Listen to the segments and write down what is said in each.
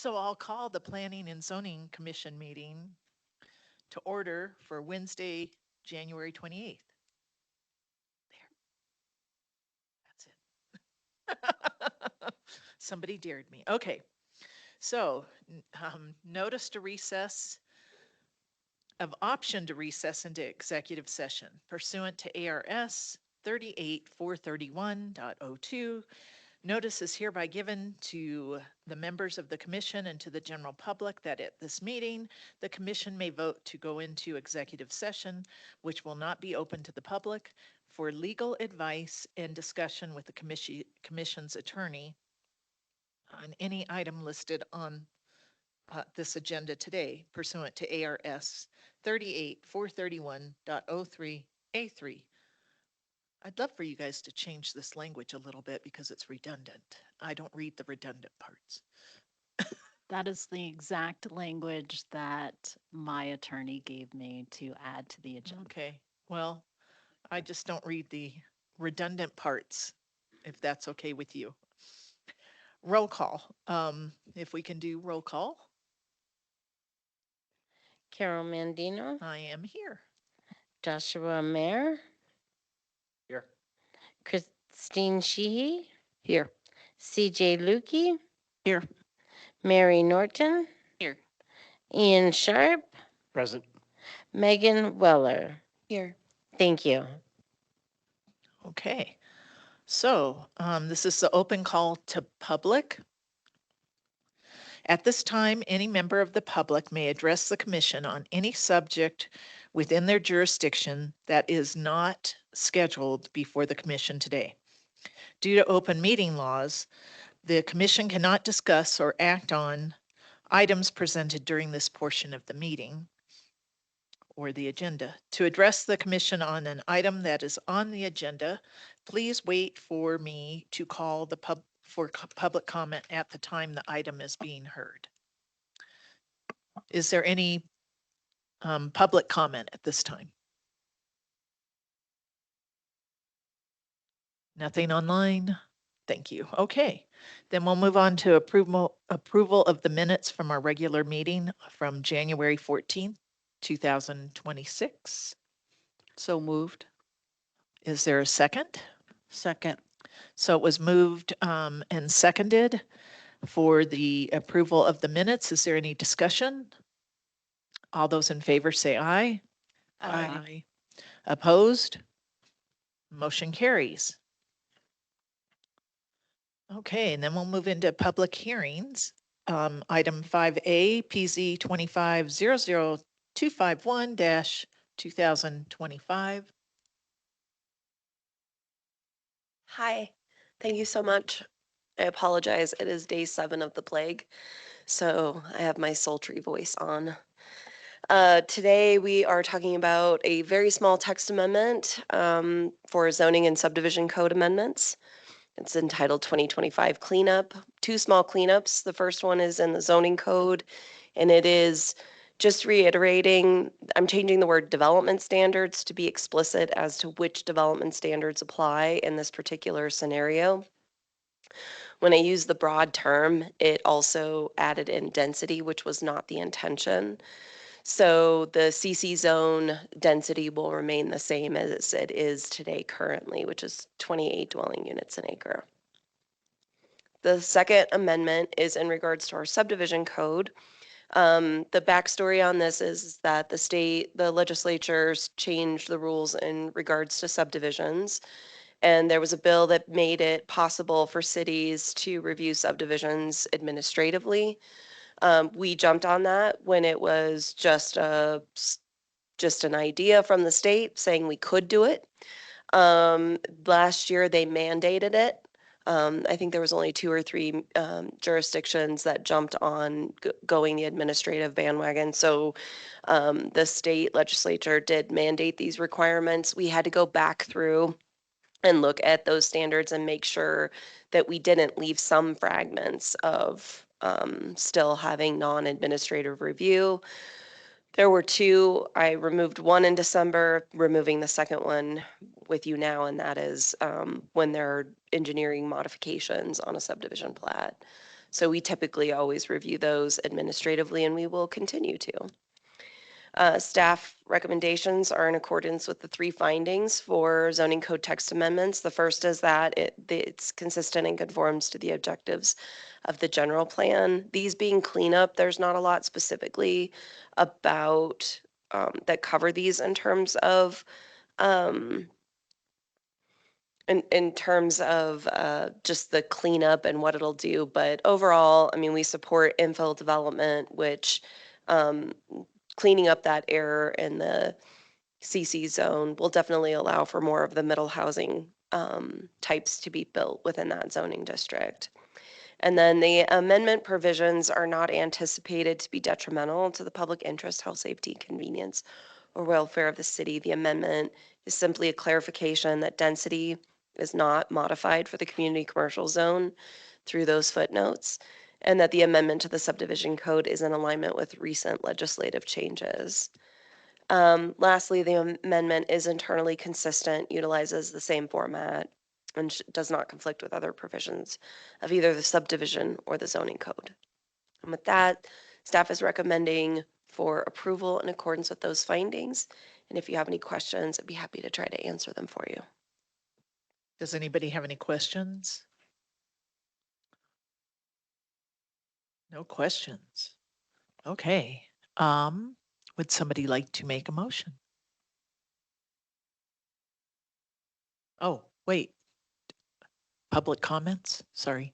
So I'll call the Planning and Zoning Commission meeting to order for Wednesday, January 28th. There, that's it. Somebody dared me. Okay, so notice to recess of option to recess into executive session pursuant to ARS 38431.02. Notice is hereby given to the members of the commission and to the general public that at this meeting, the commission may vote to go into executive session, which will not be open to the public, for legal advice and discussion with the commission's attorney on any item listed on this agenda today pursuant to ARS 38431.03A3. I'd love for you guys to change this language a little bit because it's redundant. I don't read the redundant parts. That is the exact language that my attorney gave me to add to the agenda. Okay, well, I just don't read the redundant parts, if that's okay with you. Roll call. If we can do roll call, Carol Mandino, I am here. Joshua Mayer, Here. Christine Sheehy, Here. CJ Lukey, Here. Mary Norton, Here. Ian Sharp, Present. Megan Weller. Here. Thank you. Okay, so this is the open call to public. At this time, any member of the public may address the commission on any subject within their jurisdiction that is not scheduled before the commission today. Due to open meeting laws, the commission cannot discuss or act on items presented during this portion of the meeting or the agenda. To address the commission on an item that is on the agenda, please wait for me to call the public comment at the time the item is being heard. Is there any public comment at this time? Nothing online? Thank you. Okay, then we'll move on to approval of the minutes from our regular meeting from January 14th, 2026. So moved. Is there a second? Second. So it was moved and seconded for the approval of the minutes. Is there any discussion? All those in favor say aye. Aye. Opposed? Motion carries. Okay, and then we'll move into public hearings. Item 5A, PZ 2500251-2025. Hi, thank you so much. I apologize. It is day 7 of the plague, so I have my sultry voice on. Today we are talking about a very small text amendment for zoning and subdivision code amendments. It's entitled 2025 Cleanup. 2 small cleanups. The first one is in the zoning code, and it is just reiterating, I'm changing the word development standards to be explicit as to which development standards apply in this particular scenario. When I use the broad term, it also added in density, which was not the intention. So the CC zone density will remain the same as it is today currently, which is 28 dwelling units an acre. The second amendment is in regards to our subdivision code. The backstory on this is that the legislatures changed the rules in regards to subdivisions. And there was a bill that made it possible for cities to review subdivisions administratively. We jumped on that when it was just an idea from the state saying we could do it. Last year they mandated it. I think there was only 2 or 3 jurisdictions that jumped on going the administrative bandwagon. So the state legislature did mandate these requirements. We had to go back through and look at those standards and make sure that we didn't leave some fragments of still having non-administrative review. There were 2. I removed one in December, removing the second one with you now, and that is when there are engineering modifications on a subdivision plat. So we typically always review those administratively, and we will continue to. Staff recommendations are in accordance with the 3 findings for zoning code text amendments. The first is that it's consistent and conforms to the objectives of the general plan. These being cleanup, there's not a lot specifically about that cover these in terms of in terms of just the cleanup and what it'll do. But overall, I mean, we support infill development, which cleaning up that error in the CC zone will definitely allow for more of the middle housing types to be built within that zoning district. And then the amendment provisions are not anticipated to be detrimental to the public interest, health, safety, convenience, or welfare of the city. The amendment is simply a clarification that density is not modified for the community commercial zone through those footnotes, and that the amendment to the subdivision code is in alignment with recent legislative changes. Lastly, the amendment is internally consistent, utilizes the same format, and does not conflict with other provisions of either the subdivision or the zoning code. And with that, staff is recommending for approval in accordance with those findings. And if you have any questions, I'd be happy to try to answer them for you. Does anybody have any questions? No questions. Okay. Would somebody like to make a motion? Oh, wait. Public comments? Sorry.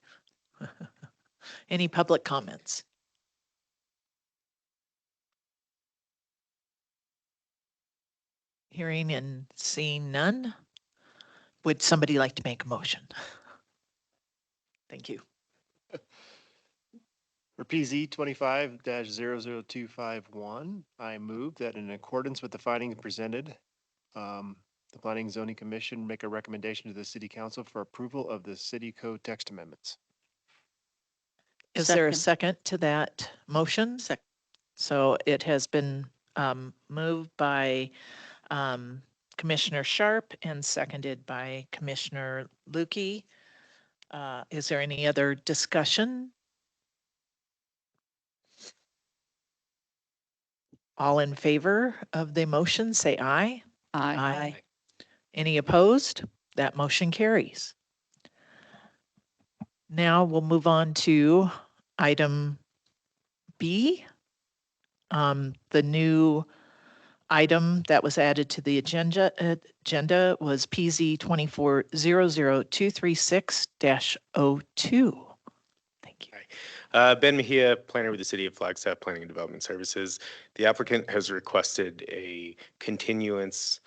Any public comments? Hearing and seeing none. Would somebody like to make a motion? Thank you. For PZ 25-00251, I move that in accordance with the findings presented, the Planning and Zoning Commission make a recommendation to the City Council for approval of the City Code text amendments. Is there a Second. second to that motion? Sec- So it has been moved by Commissioner Sharp and seconded by Commissioner Lukey. Is there any other discussion? All in favor of the motion, say aye. Aye. Any opposed? That motion carries. Now we'll move on to item B. The new item that was added to the agenda was PZ 2400236-02. Thank you. Ben Mejia, planner with the City of Flagstaff Planning and Development Services. The applicant has requested a continuance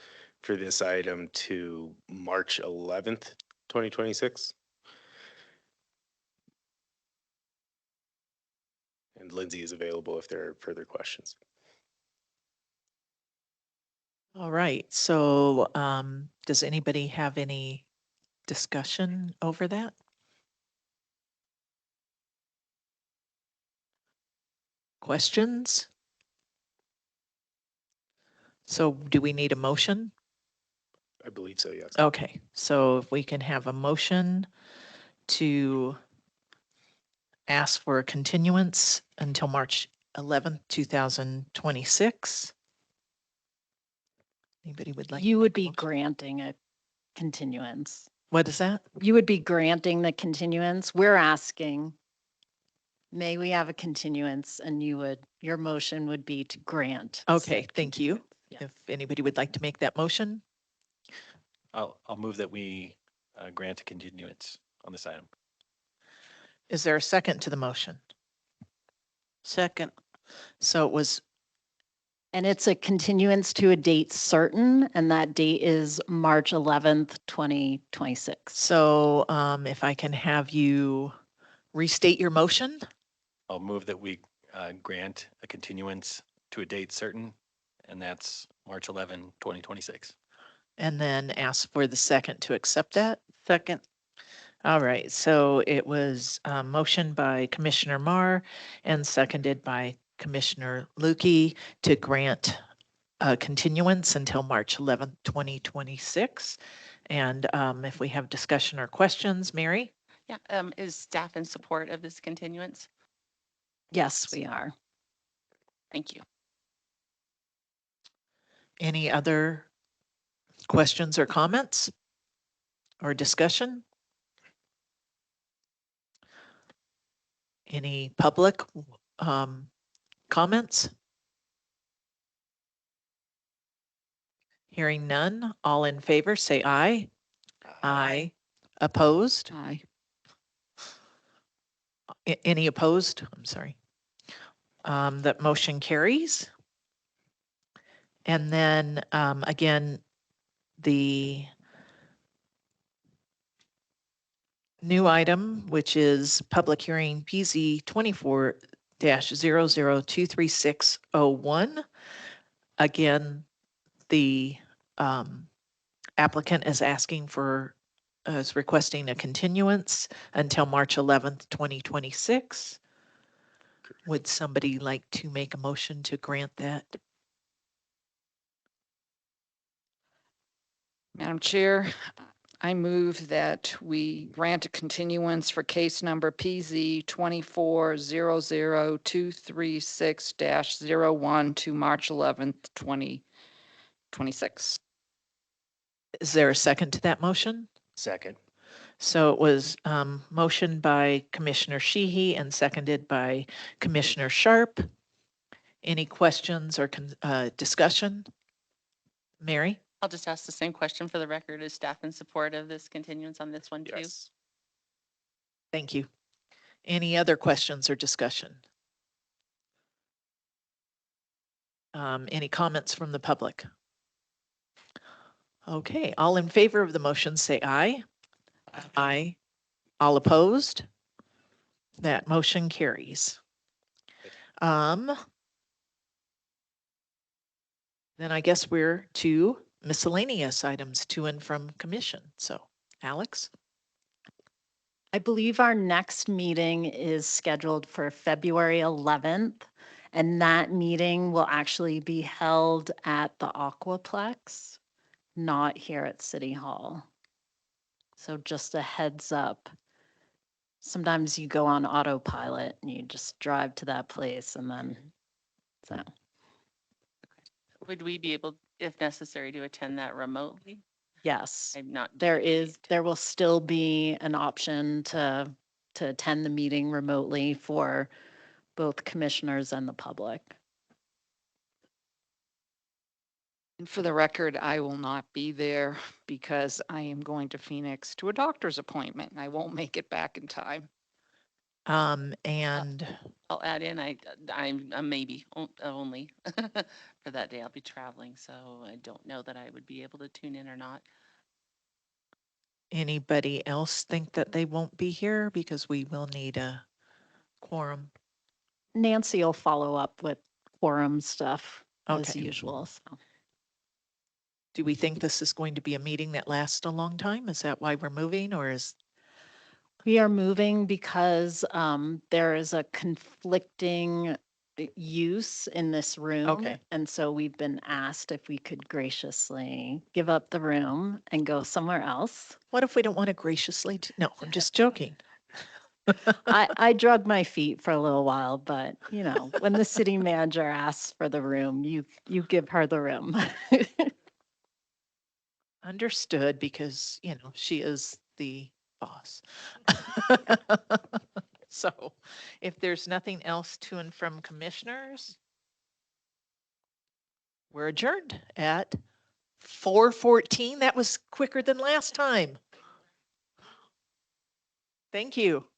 for this item to March 11th, 2026. And Lindsay is available if there are further questions. All right, so does anybody have any discussion over that? Questions? So do we need a motion? I believe so, yes. Okay, so if we can have a motion to ask for a continuance until March 11th, 2026. Anybody would like? You to would make a be motion? granting a continuance. What is that? You would be granting the continuance. We're asking, may we have a continuance? And your motion would be to grant. Okay, said thank you. continuance. Yeah. If anybody would like to make that motion, I'll move that we grant a continuance on this item. is there a second to the motion? Second. So it was, And it's a continuance to a date certain, and that date is March 11th, 2026. so if I can have you restate your motion? I'll move that we grant a continuance to a date certain, and that's March 11, 2026. And then ask for the second to accept that? Second. All right, so it was motioned by Commissioner Marr and seconded by Commissioner Lukey to grant a continuance until March 11th, 2026. And if we have discussion or questions, Mary? Yeah, is staff in support of this continuance? Yes, we are. Thank you. Any other questions or comments or discussion? Any public comments? Hearing none, all in favor, say aye. Aye. Opposed? Aye. Any opposed? I'm sorry. That motion carries. And then again, the new item, which is public hearing PZ 24-00236001. Again, the applicant is asking for, is requesting a continuance until March 11th, 2026. Would somebody like to make a motion to grant that? Madam Chair, I move that we grant a continuance for case number PZ 24-002360-01 to March 11th, 2026. Is there a second to that motion? Second. So it was motioned by Commissioner Sheehy and seconded by Commissioner Sharp. Any questions or discussion? Mary? I'll just ask the same question for the record. Is staff in support of this continuance on this one too? Yes. Thank you. Any other questions or discussion? Any comments from the public? Okay, all in favor of the motion, say aye. Aye. All opposed? That motion carries. Then I guess we're to miscellaneous items to and from commission. So, Alex? I believe our next meeting is scheduled for February 11th, and that meeting will actually be held at the Aquaplex, not here at City Hall. So just a heads up. Sometimes you go on autopilot and you just drive to that place and then, so. Would we be able, if necessary, to attend that remotely? Yes, I'm not. there will still be an option to attend the meeting remotely for both commissioners and the public. And for the record, I will not be there because I am going to Phoenix to a doctor's appointment. I won't make it back in time. And I'll add in, I'm a maybe only for that day. I'll be traveling, so I don't know that I would be able to tune in or not. anybody else think that they won't be here because we will need a quorum? Nancy will follow up with quorum stuff as Okay. usual, so. Do we think this is going to be a meeting that lasts a long time? Is that why we're moving or is, We are moving because there is a conflicting use in this room. Okay. And so we've been asked if we could graciously give up the room and go somewhere else. what if we don't want to graciously? No, I'm just joking. I drug my feet for a little while, but you know, when the city manager asks for the room, you give her the room. Understood, because, you know, she is the boss. So if there's nothing else to and from commissioners, we're adjourned at 4:14. That was quicker than last time. Thank you.